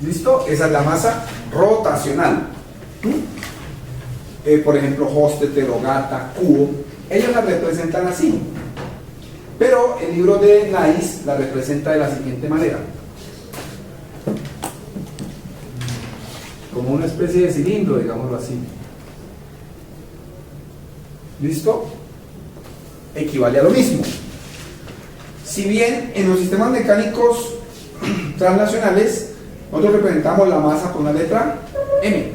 ¿Listo? Esa es la masa rotacional. Por ejemplo, Hostetter o Gata, cubo, ellos la representan así. Pero el libro de Nice la representa de la siguiente manera. Como una especie de cilindro, digámoslo así. ¿Listo? Equivale a lo mismo. Si bien en los sistemas mecánicos transnacionales nosotros representamos la masa con la letra M.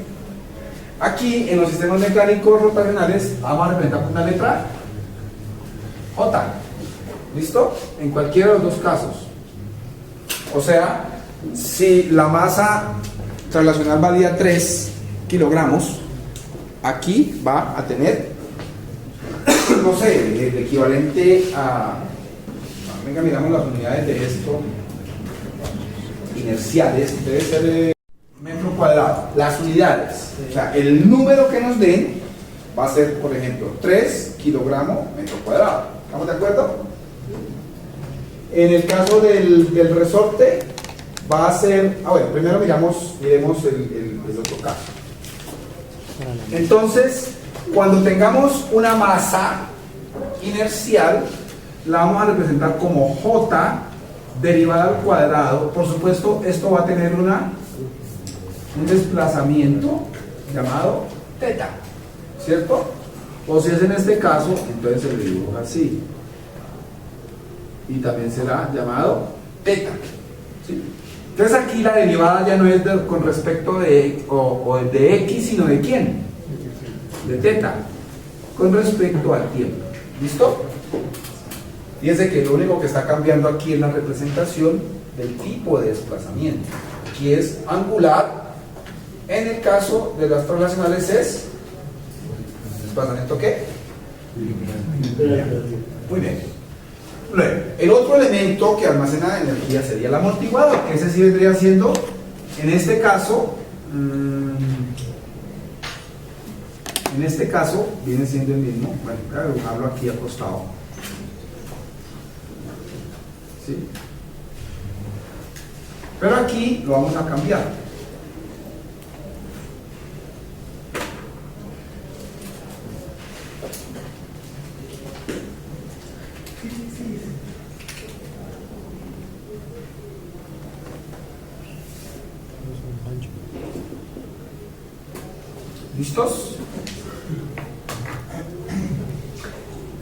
Aquí en los sistemas mecánicos rotacionales vamos a representar con una letra J. ¿Listo? En cualquiera de los dos casos. O sea, si la masa translacional valía 3 kilogramos, aquí va a tener, no sé, el equivalente a, venga, miramos las unidades de esto, inerciales, debe ser metro cuadrado, las unidades, o sea, el número que nos den va a ser, por ejemplo, 3 kilogramos metro cuadrado. ¿Estamos de acuerdo? En el caso del resorte va a ser, bueno, primero miremos el otro caso. Entonces, cuando tengamos una masa inercial, la vamos a representar como J derivada al cuadrado. Por supuesto, esto va a tener un desplazamiento llamado teta, ¿cierto? O si es en este caso, entonces se le dibuja así. Y también será llamado teta, ¿sí? Entonces aquí la derivada ya no es con respecto de X, sino de quién, de teta, con respecto al tiempo. ¿Listo? Fíjense que lo único que está cambiando aquí es la representación del tipo de desplazamiento. Aquí es angular. En el caso de las translacionales es ¿desplazamiento qué? Muy bien. El otro elemento que almacena energía sería el amortiguador, que ese sí vendría siendo, en este caso viene siendo el mismo. Bueno, voy a dibujarlo aquí acostado. ¿Sí? Pero aquí lo vamos a cambiar. ¿Listos?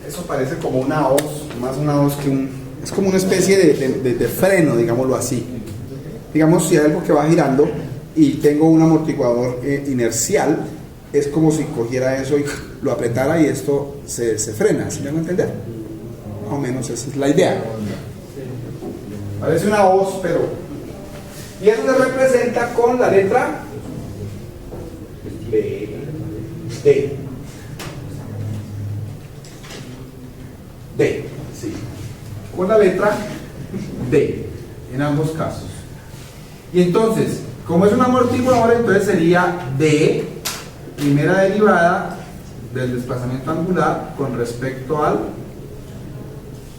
Eso parece como una hoz, más una hoz que es como una especie de freno, digámoslo así. Digamos, si hay algo que va girando y tengo un amortiguador inercial, es como si cogiera eso y lo apretara y esto se frena, ¿sí me van a entender? Más o menos esa es la idea. Parece una hoz, pero... Y eso se representa con la letra D. Sí. Con la letra D, en ambos casos. Y entonces, como es un amortiguador, entonces sería D, primera derivada del desplazamiento angular con respecto al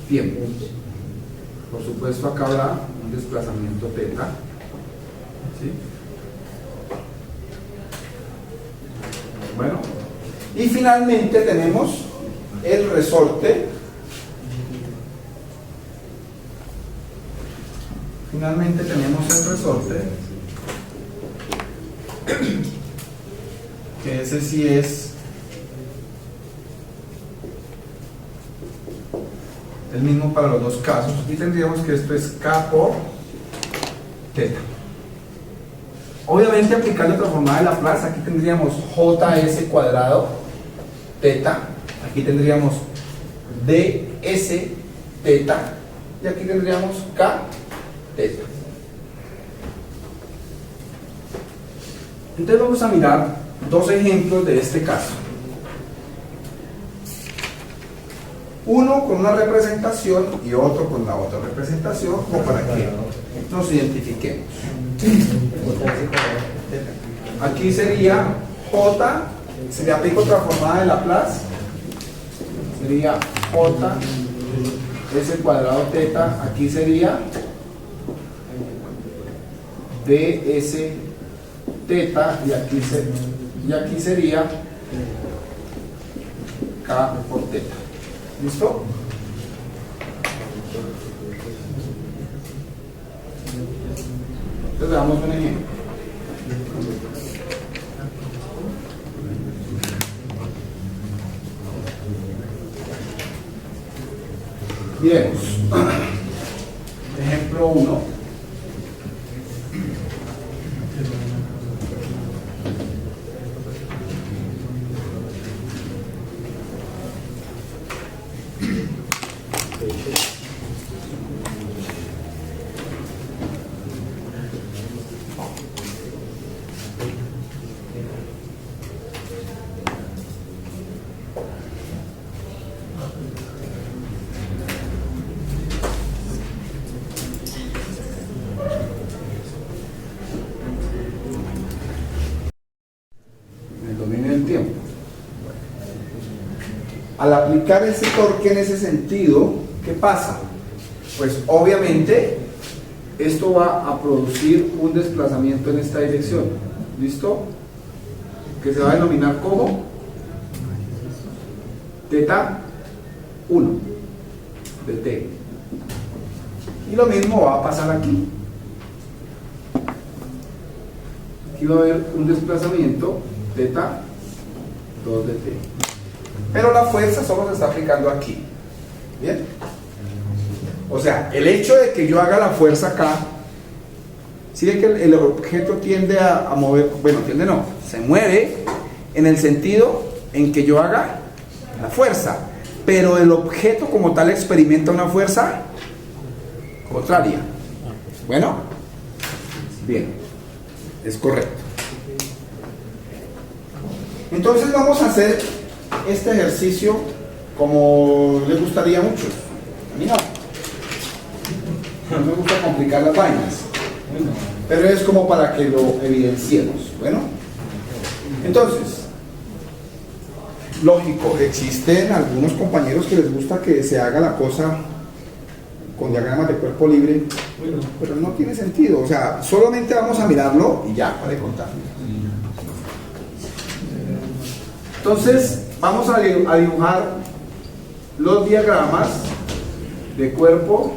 tiempo. Por supuesto, acá habrá un desplazamiento teta. ¿Sí? Bueno, y finalmente tenemos el resorte. Finalmente tenemos el resorte, que ese sí es el mismo para los dos casos, y tendríamos que esto es K por teta. Obviamente, aplicando otra formada de Laplace, aquí tendríamos JS cuadrado teta, aquí tendríamos DS teta, y aquí tendríamos K teta. Entonces vamos a mirar dos ejemplos de este caso. Uno con una representación y otro con la otra representación, como para que nos identifiquemos. Aquí sería J, si le aplico otra formada de Laplace, sería J S cuadrado teta, aquí sería ds teta, y aquí sería k por teta. ¿Listo? Entonces veamos un ejemplo. Miremos. Ejemplo 1. Tiempo. Al aplicar ese torque en ese sentido, ¿qué pasa? Pues obviamente esto va a producir un desplazamiento en esta dirección. ¿Listo? Que se va a denominar como teta 1 de t. Y lo mismo va a pasar aquí. Aquí va a haber un desplazamiento teta 2 de t. Pero la fuerza solo se está aplicando aquí. ¿Bien? O sea, el hecho de que yo haga la fuerza acá, sigue que el objeto tiende a mover, bueno, tiende no, se mueve en el sentido en que yo haga la fuerza, pero el objeto como tal experimenta una fuerza contraria. Bueno, bien, es correcto. Entonces vamos a hacer este ejercicio como les gustaría a muchos. A mí no. No me gusta complicar las vainas. Pero es como para que lo evidenciemos. Bueno. Entonces, lógico, existen algunos compañeros que les gusta que se haga la cosa con diagramas de cuerpo libre, pero no tiene sentido. O sea, solamente vamos a mirarlo y ya, para de contar. Entonces, vamos a dibujar los diagramas de cuerpo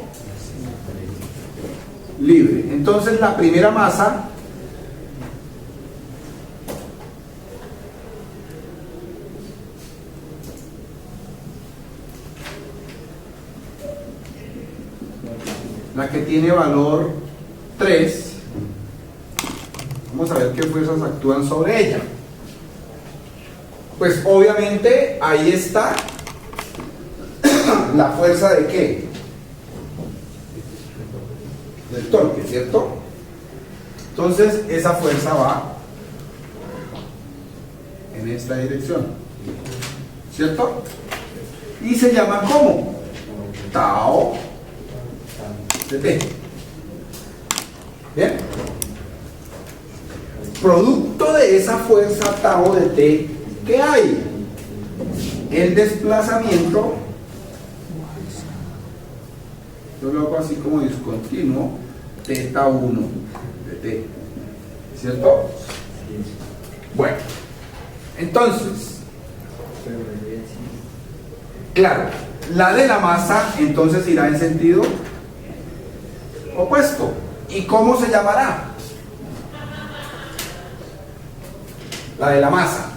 libre. Entonces, la primera masa la que tiene valor 3, vamos a ver qué fuerzas actúan sobre ella. Pues obviamente ahí está la fuerza de ¿qué? Del torque, ¿cierto? Entonces esa fuerza va en esta dirección, ¿cierto? Y se llama ¿cómo? Tau de T. ¿Bien? Producto de esa fuerza tau de T, ¿qué hay? El desplazamiento, yo lo hago así como discontinuo, teta 1 de T, ¿cierto? Bueno, entonces, claro, la de la masa entonces irá en sentido opuesto. ¿Y cómo se llamará? La de la masa.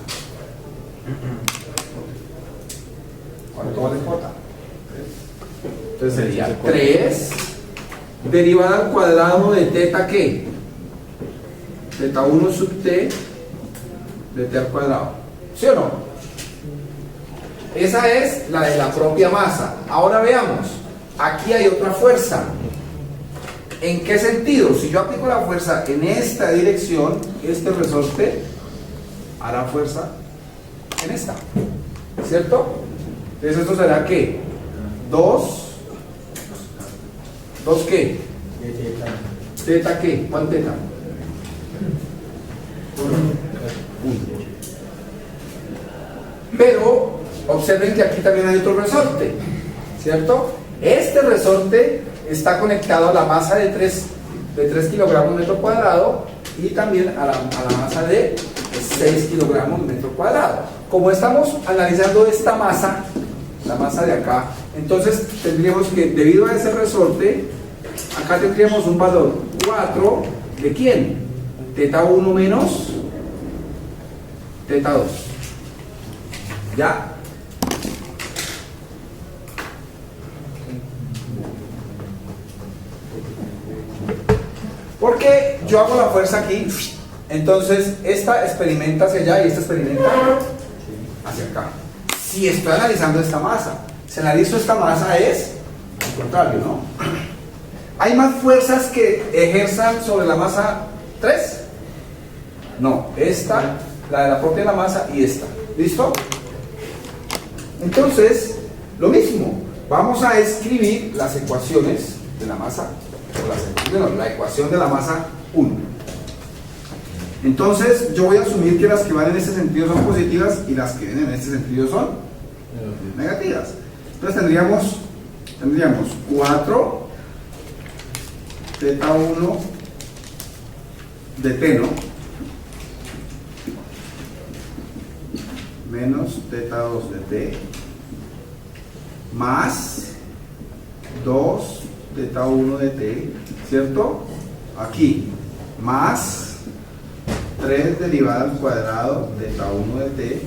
¿Cuánto vale J? Entonces sería 3 derivada al cuadrado de teta ¿qué? Teta 1 sub t de t al cuadrado. ¿Sí o no? Esa es la de la propia masa. Ahora veamos, aquí hay otra fuerza. ¿En qué sentido? Si yo aplico la fuerza en esta dirección, este resorte hará fuerza en esta, ¿cierto? Entonces esto será ¿qué? 2 ¿qué? ¿Teta qué? ¿Cuál teta? 1. Pero observen que aquí también hay otro resorte, ¿cierto? Este resorte está conectado a la masa de 3 de 3 kilogramos metro cuadrado y también a la masa de 6 kilogramos metro cuadrado. Como estamos analizando esta masa, la masa de acá, entonces tendríamos que, debido a ese resorte, acá tendríamos un valor 4 de ¿quién? Teta 1 menos teta 2. ¿Ya? Porque yo hago la fuerza aquí, entonces esta experimenta hacia allá y esta experimenta hacia acá. Si estoy analizando esta masa, si analizo esta masa es al contrario, ¿no? ¿Hay más fuerzas que ejerzan sobre la masa 3? No, esta, la de la propia la masa y esta. ¿Listo? Entonces, lo mismo, vamos a escribir las ecuaciones de la masa, o la ecuación de la masa 1. Entonces, yo voy a asumir que las que van en este sentido son positivas y las que vienen en este sentido son negativas. Entonces tendríamos 4 teta 1 de t, ¿no? Menos teta 2 de t más 2 teta 1 de t, ¿cierto? Aquí, más 3 derivada al cuadrado teta 1 de t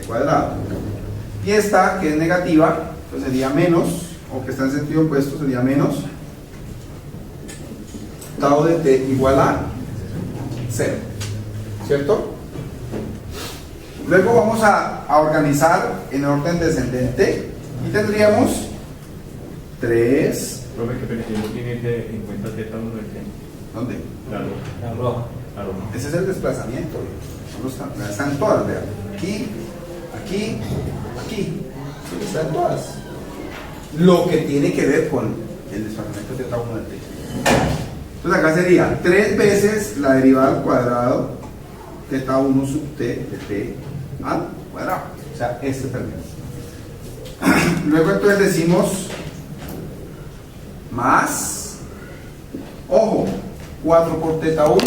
cuadrado. Y esta, que es negativa, pues sería menos, o que está en sentido opuesto, sería menos tau de t igual a 0, ¿cierto? Luego vamos a organizar en orden descendente y tendríamos 3. Profe, que no tiene en cuenta teta 1 de t. ¿Dónde? La roja. Ese es el desplazamiento. Están todas, vean. Aquí, aquí, aquí. Sí, están todas. Lo que tiene que ver con el desplazamiento teta 1 de t. Entonces acá sería 3 veces la derivada al cuadrado teta 1 sub t de t al cuadrado. O sea, este término. Luego entonces decimos más, ojo, 4 por teta 1,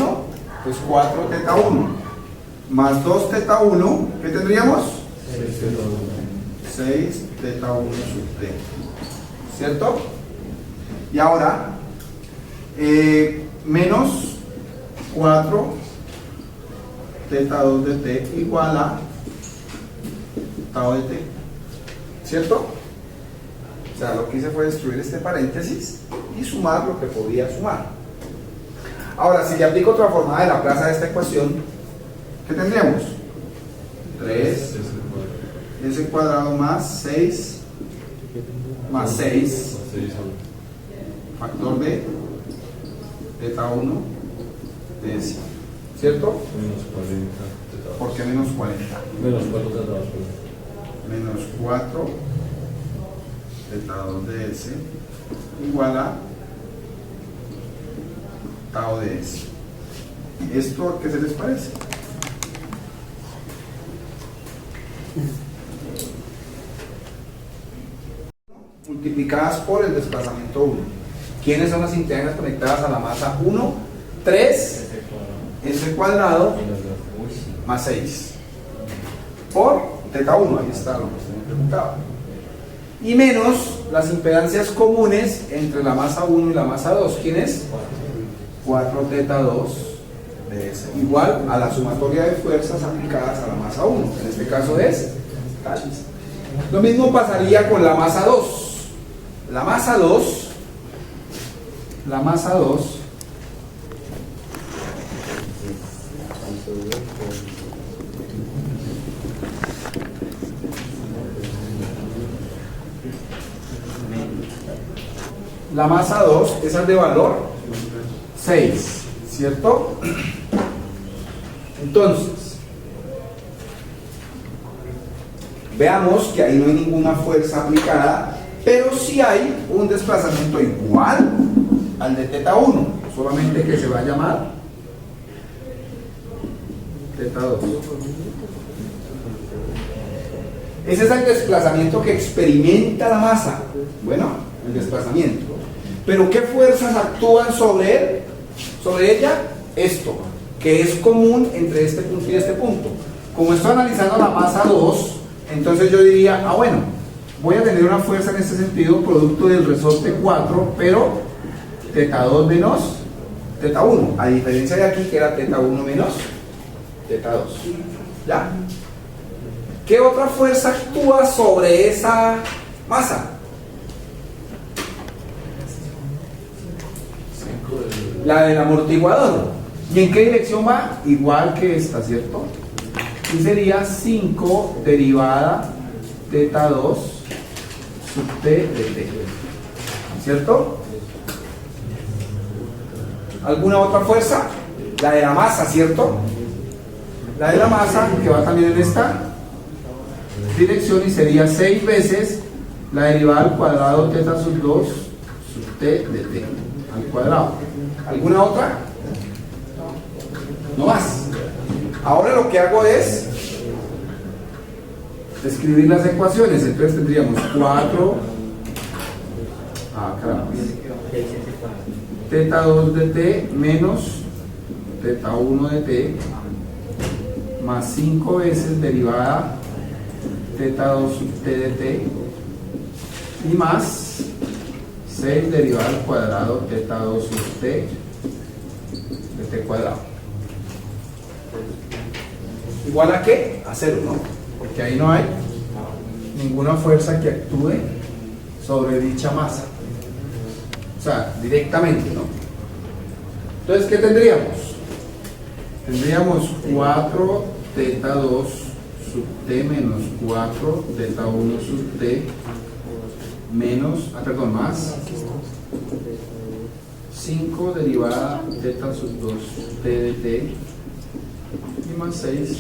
pues 4 teta 1, más 2 teta 1, ¿qué tendríamos? 6 teta 1 sub t, ¿cierto? Y ahora, menos 4 teta 2 de t igual a tau de t, ¿cierto? O sea, lo que hice fue destruir este paréntesis y sumar lo que podía sumar. Ahora, si le aplico otra formada de Laplace a esta ecuación, ¿qué tendríamos? 3 s cuadrado más 6 más 6 factor de teta 1 de s, ¿cierto? Menos 40. ¿Por qué menos 40? Menos 4 teta 2. Menos 4 teta 2 de s igual a tau de s. ¿Esto a qué se les parece? Multiplicadas por el desplazamiento 1. ¿Quiénes son las integrantes conectadas a la masa 1? 3 s cuadrado más 6 por teta 1, ahí está lo que usted me preguntaba. Y menos las impedancias comunes entre la masa 1 y la masa 2. ¿Quién es? 4 teta 2 de S, igual a la sumatoria de fuerzas aplicadas a la masa 1. En este caso es tales. Lo mismo pasaría con la masa 2. La masa 2, la masa 2, esa es de valor 6, ¿cierto? Entonces, veamos que ahí no hay ninguna fuerza aplicada, pero sí hay un desplazamiento igual al de teta 1, solamente que se va a llamar teta 2. Ese es el desplazamiento que experimenta la masa. Bueno, el desplazamiento. Pero ¿qué fuerzas actúan sobre él? Sobre ella, esto, que es común entre este punto y este punto. Como estoy analizando la masa 2, entonces yo diría, bueno, voy a tener una fuerza en este sentido, producto del resorte 4, pero teta 2 menos teta 1, a diferencia de aquí que era teta 1 menos teta 2. ¿Ya? ¿Qué otra fuerza actúa sobre esa masa? La del amortiguador. ¿Y en qué dirección va? Igual que esta, ¿cierto? Y sería 5 derivada teta 2 sub t de t, ¿cierto? ¿Alguna otra fuerza? La de la masa, ¿cierto? La de la masa, que va también en esta dirección, y sería 6 veces la derivada al cuadrado teta sub 2 sub t de t al cuadrado. ¿Alguna otra? No más. Ahora lo que hago es escribir las ecuaciones. Entonces tendríamos 4 teta 2 de t menos teta 1 de t más 5 veces derivada teta 2 sub t de t y más 6 derivada al cuadrado teta 2 sub t de t cuadrado. ¿Igual a qué? A 0, ¿no? Porque ahí no hay ninguna fuerza que actúe sobre dicha masa. O sea, directamente, ¿no? Entonces, ¿qué tendríamos? Tendríamos 4 teta 2 sub t menos 4 teta 1 sub t menos, más 5 derivada teta sub 2 t de t y más 6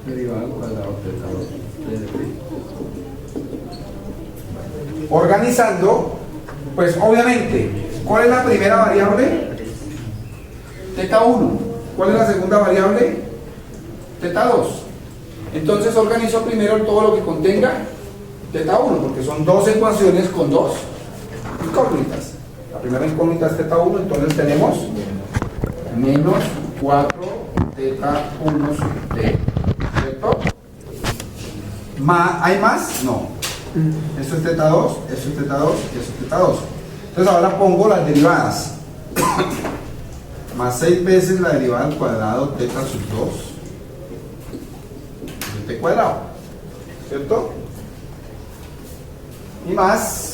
derivada al cuadrado teta 2 t de t. Organizando, pues obviamente, ¿cuál es la primera variable? Teta 1. ¿Cuál es la segunda variable? Teta 2. Entonces organizo primero todo lo que contenga teta 1, porque son dos ecuaciones con dos incógnitas. La primera incógnita es teta 1, entonces tenemos menos 4 teta 1 sub t, ¿cierto? ¿Hay más? No. Esto es teta 2, esto es teta 2 y esto es teta 2. Entonces ahora pongo las derivadas. Más 6 veces la derivada al cuadrado teta sub 2 de t cuadrado, ¿cierto? Y más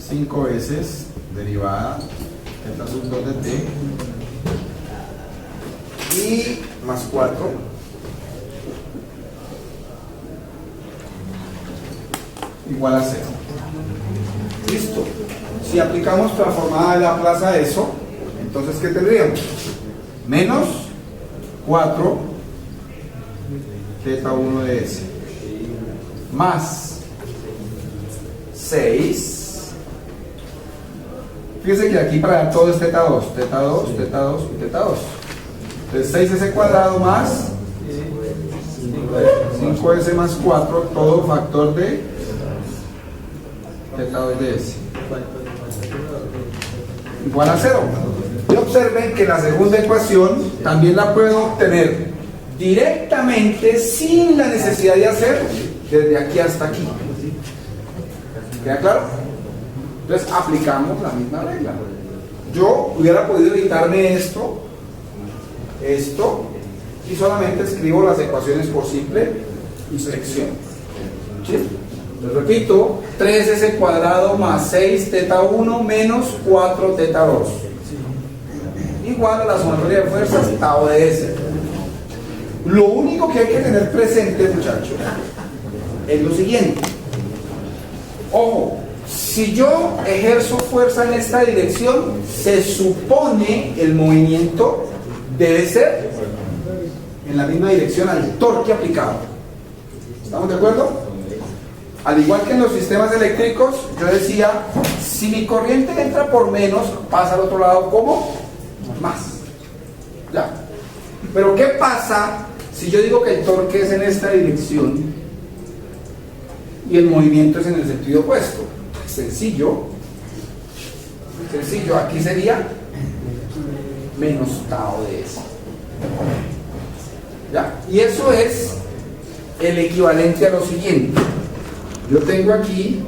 5 veces derivada teta sub 2 de t y más 4 igual a 0. Listo. Si aplicamos transformada de Laplace a eso, entonces ¿qué tendríamos? Menos 4 teta 1 de s más 6. Fíjense que aquí para todo es teta 2, teta 2, teta 2 y teta 2. Entonces 6s cuadrado más 5s más 4, todo factor de teta 2 de s igual a 0. Y observen que la segunda ecuación también la puedo obtener directamente sin la necesidad de hacer desde aquí hasta aquí. ¿Queda claro? Entonces aplicamos la misma regla. Yo hubiera podido evitarme esto y solamente escribo las ecuaciones por simple inspección. ¿Sí? Les repito, 3s cuadrado más 6 teta 1 menos 4 teta 2 igual a la sumatoria de fuerzas tau de s. Lo único que hay que tener presente, muchachos, es lo siguiente. Ojo, si yo ejerzo fuerza en esta dirección, se supone el movimiento debe ser en la misma dirección al torque aplicado. ¿Estamos de acuerdo? Al igual que en los sistemas eléctricos, yo decía, si mi corriente entra por menos, pasa al otro lado como más. ¿Ya? Pero ¿qué pasa si yo digo que el torque es en esta dirección y el movimiento es en el sentido opuesto? sencillo, aquí sería menos tau de S. ¿Ya? Y eso es el equivalente a lo siguiente. Yo tengo aquí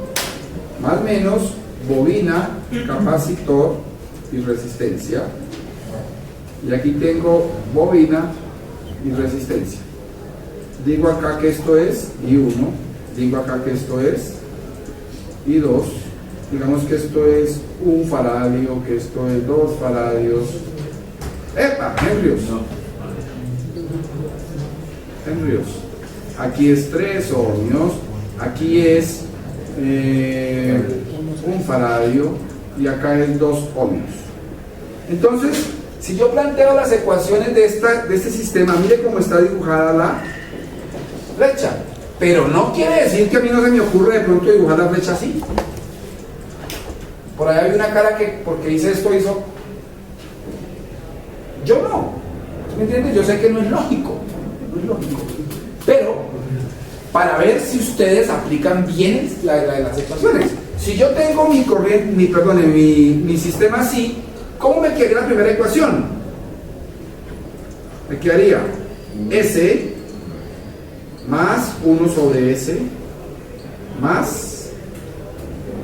más o menos bobina, capacitor y resistencia. Y aquí tengo bobina y resistencia. Digo acá que esto es I1, digo acá que esto es I2, digamos que esto es 1 faradio, que esto es 2 faradios. ¡Epa! Henrios. Aquí es 3 ohmios, aquí es 1 faradio y acá es 2 ohmios. Entonces, si yo planteo las ecuaciones de este sistema, mire cómo está dibujada la flecha, pero no quiere decir que a mí no se me ocurre de pronto dibujar la flecha así. Por ahí hay una cara que porque hice esto hizo. Yo no, ¿me entiendes? Yo sé que no es lógico, pero para ver si ustedes aplican bien las ecuaciones. Si yo tengo mi corriente, mi sistema así, ¿cómo me quedaría la primera ecuación? Me quedaría S más 1 sobre S más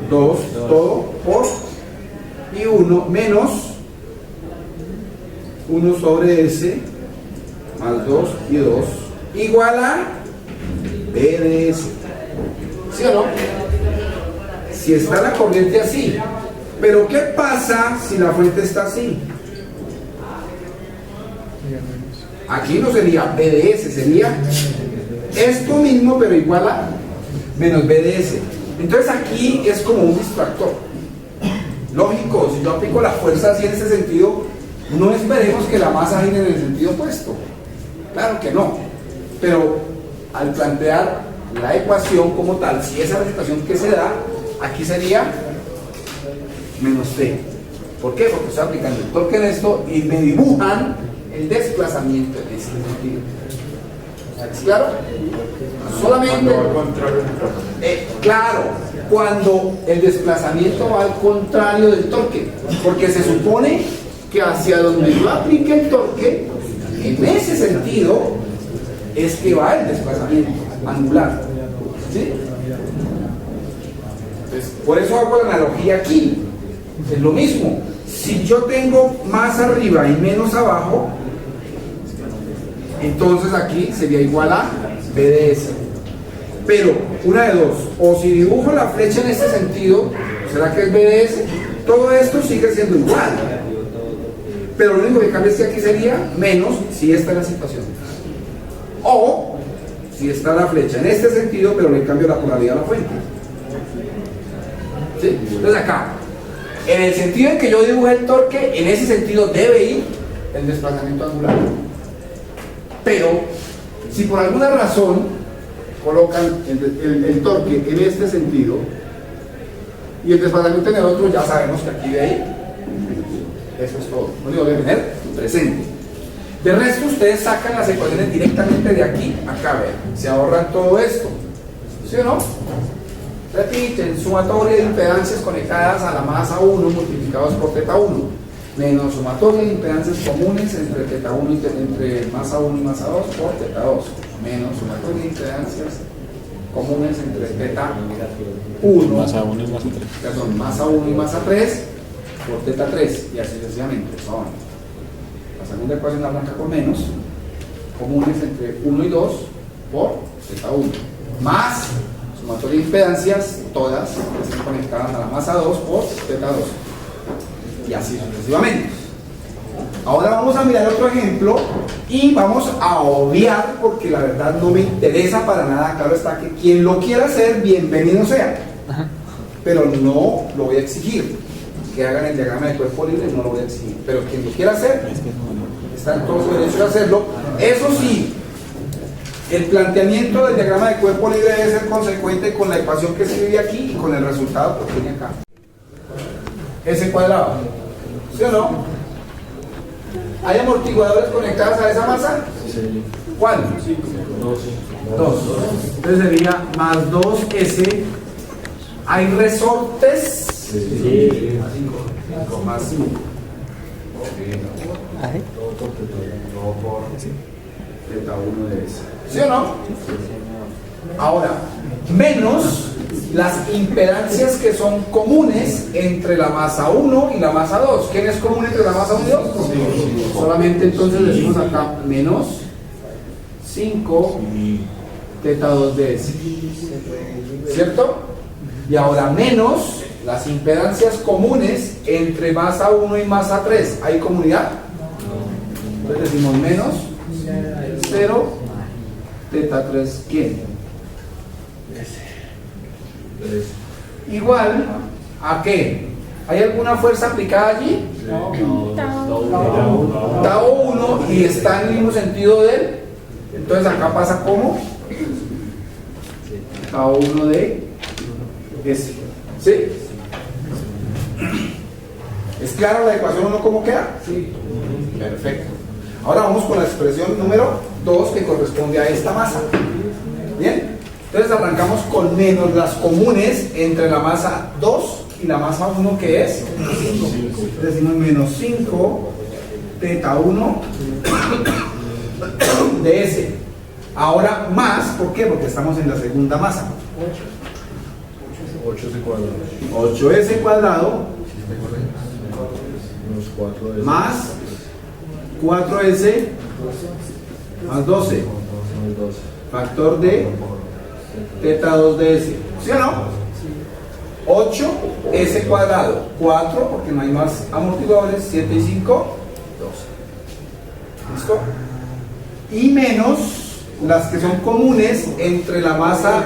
2 todo por I1 menos 1 sobre S más 2 y 2 igual a B de S. ¿Sí o no? Si está la corriente así. Pero ¿qué pasa si la fuente está así? Aquí no sería B de S, sería esto mismo pero igual a menos B de S. Entonces aquí es como un distractor. Lógico, si yo aplico la fuerza así en ese sentido, no esperemos que la masa gire en el sentido opuesto. Claro que no. Pero al plantear la ecuación como tal, si esa es la situación que se da, aquí sería menos T. ¿Por qué? Porque estoy aplicando el torque en esto y me dibujan el desplazamiento en ese sentido. ¿Es claro? Solamente claro, cuando el desplazamiento va al contrario del torque, porque se supone que hacia donde yo aplique el torque, en ese sentido es que va el desplazamiento angular. ¿Sí? Entonces, por eso hago la analogía aquí. Es lo mismo. Si yo tengo más arriba y menos abajo, entonces aquí sería igual a B de S. Pero, una de dos, o si dibujo la flecha en este sentido, ¿será que es B de S? Todo esto sigue siendo igual. Pero lo único que cambia es que aquí sería menos si esta es la situación. O si está la flecha en este sentido, pero le cambio la polaridad a la fuente. ¿Sí? Entonces acá, en el sentido en que yo dibujé el torque, en ese sentido debe ir el desplazamiento angular. Pero, si por alguna razón colocan el torque en este sentido y el desplazamiento en el otro, ya sabemos que aquí debe ir. Eso es todo. Lo único que debe tener presente. De resto, ustedes sacan las ecuaciones directamente de aquí a acá, vean. Se ahorran todo esto. ¿Sí o no? Repiten, sumatoria de impedancias conectadas a la masa 1 multiplicados por θ1 menos sumatoria de impedancias comunes entre θ1 y entre masa 1 y masa 2 por θ2 menos sumatoria de impedancias comunes entre θ1 masa 1 y masa 3. Perdón, masa 1 y masa 3 por θ3 y así sucesivamente. La segunda ecuación arranca con menos comunes entre 1 y 2 por θ1 más sumatoria de impedancias, todas que están conectadas a la masa 2 por θ2 y así sucesivamente. Ahora vamos a mirar otro ejemplo y vamos a obviar, porque la verdad no me interesa para nada. Claro está que quien lo quiera hacer, bienvenido sea, pero no lo voy a exigir. Que hagan el diagrama de cuerpo libre, no lo voy a exigir, pero quien lo quiera hacer está en todo su derecho de hacerlo. Eso sí, el planteamiento del diagrama de cuerpo libre debe ser consecuente con la ecuación que escribí aquí y con el resultado que tiene acá. Ese cuadrado, ¿sí o no? ¿Hay amortiguadores conectados a esa masa? Sí. ¿Cuál? 2. 2. Entonces sería más 2S ¿Hay resortes? Sí. Más 5. Teta 1 de S. ¿Sí o no? Ahora, menos las impedancias que son comunes entre la masa 1 y la masa 2. ¿Quién es común entre la masa 1 y 2? Solamente entonces decimos acá menos 5 teta 2 de S. ¿Cierto? Y ahora menos las impedancias comunes entre masa 1 y masa 3. ¿Hay comunidad? Entonces decimos menos 0 teta 3. ¿Quién? Igual a qué? ¿Hay alguna fuerza aplicada allí? Tau 1 y está en el mismo sentido de él. Entonces acá pasa como Tau 1 de S. ¿Sí? ¿Es claro la ecuación 1 cómo queda? Sí. Perfecto. Ahora vamos con la expresión número 2 que corresponde a esta masa. ¿Bien? Entonces arrancamos con menos las comunes entre la masa 2 y la masa 1, que es, decimos menos 5 teta 1 de S. Ahora más, ¿por qué? Porque estamos en la segunda masa. 8S cuadrado. 8S cuadrado más 4S más 12. Factor de teta 2 de S. ¿Sí o no? 8S cuadrado, 4 porque no hay más amortiguadores, 7 y 5, 12. ¿Listo? Y menos las que son comunes entre la masa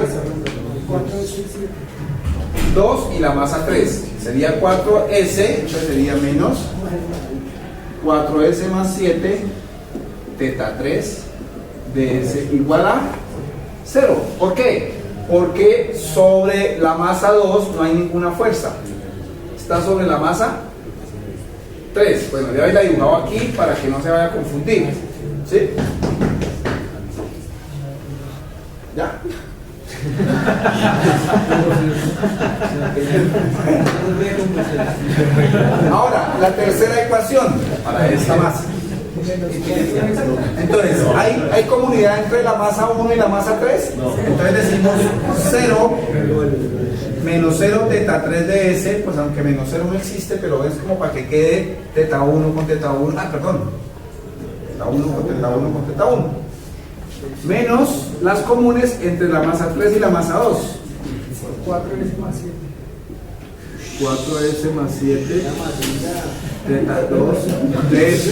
2 y la masa 3. Sería 4S, entonces sería menos 4S más 7 teta 3 de S igual a 0. ¿Por qué? Porque sobre la masa 2 no hay ninguna fuerza. Está sobre la masa 3. Bueno, ya la he dibujado aquí para que no se vaya a confundir. ¿Sí? ¿Ya? Ahora, la tercera ecuación para esta masa. Entonces, ¿hay comunidad entre la masa 1 y la masa 3? Entonces decimos 0 menos 0 teta 3 de S, pues aunque menos 0 no existe, pero es como para que quede teta 1 con teta 1, perdón, teta 1 con teta 1 con teta 1, menos las comunes entre la masa 3 y la masa 2. 4S más 7. 4S más 7 teta 2 de S.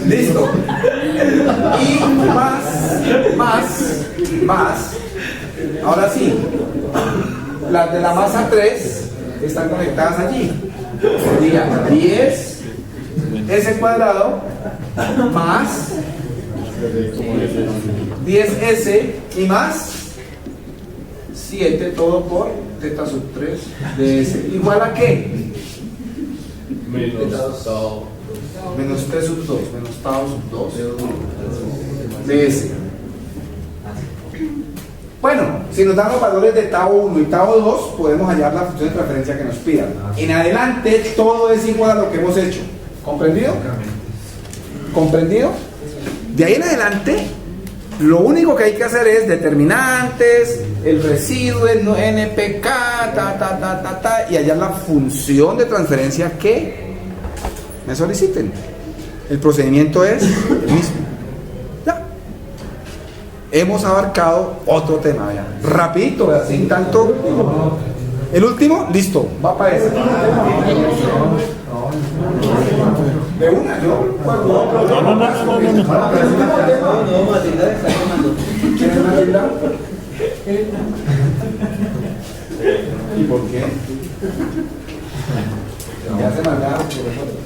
Listo. Y más. Ahora sí, las de la masa 3 están conectadas allí. Sería 10 S cuadrado más 10S y más 7 todo por teta sub 3 de S. ¿Igual a qué? Menos tau. Menos T sub 2, menos tau sub 2 de S. Bueno, si nos dan los valores de tau 1 y tau 2, podemos hallar la función de transferencia que nos pidan. En adelante, todo es igual a lo que hemos hecho. ¿Comprendido? ¿Comprendido? De ahí en adelante, lo único que hay que hacer es determinantes, el residuo, el NPK, y hallar la función de transferencia que me soliciten. El procedimiento es el mismo. Ya. Hemos abarcado otro tema, vean. Rapidito, vean, sin tanto. El último, listo, va para ese. De una, yo. No. ¿Quieres Matilda? ¿Y por qué? Ya se mandaron por nosotros.